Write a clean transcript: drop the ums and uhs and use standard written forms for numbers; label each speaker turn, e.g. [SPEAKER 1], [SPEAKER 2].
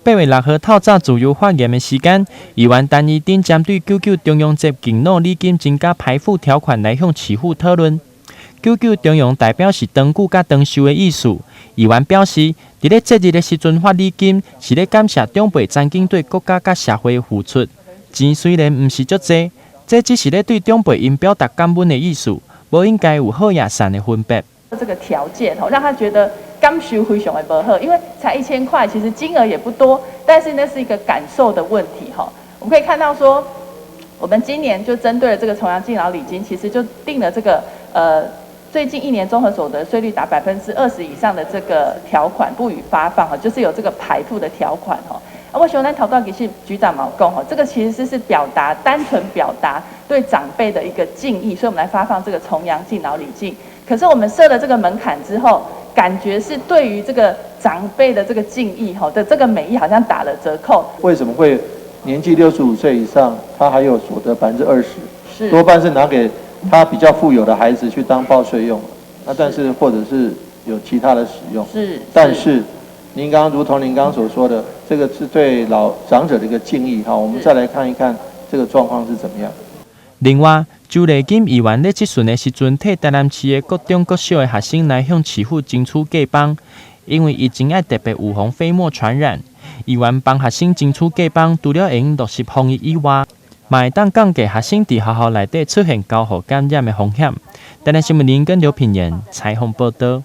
[SPEAKER 1] 8月6号透早自由发言的时间，议员陈义丁针对99中央接敬老礼金增加排付条款来向市府讨论。99中央代表是长久甲长寿的意思。议员表示，伫咧节日的时阵发礼金，是咧感谢长辈曾经对国家甲社会的付出。钱虽然毋是足济，这只是咧对长辈因表达感恩的意思，无应该有好也善的分别。
[SPEAKER 2] 这个条件让他觉得感受非常的不好，因为才1000块，其实金额也不多，但是那是一个感受的问题我们可以看到说，我们今年就针对了这个重阳敬老礼金，其实就定了这个最近1年综合所得税率达20%以上的这个条款不予发放就是有这个排付的条款我希望咱头到其实局长毛讲这个其实是单纯表达对长辈的一个敬意，所以我们来发放这个重阳敬老礼金。可是我们设了这个门槛之后，感觉是对于这个长辈的这个敬意的这个美意好像打了折扣。
[SPEAKER 3] 为什么会年纪65岁以上，他还有所得20%？
[SPEAKER 2] 是
[SPEAKER 3] 多半是拿给他比较富有的孩子去当报税用，但是或者是有其他的使用。但是您如同您刚刚所说的，这个是对长者的一个敬意我们再来看一看这个状况是怎么样。
[SPEAKER 1] 另外，周礼金议员咧即阵的时阵，替台南市的各中各小的学生来向市府争取假帮，因为疫情要特别预防飞沫传染。议员帮学生争取假帮，除了会用落实防疫以外，嘛会当降低学生伫学校内底出现交互感染的风险。台南新闻林跟刘品言采访报道。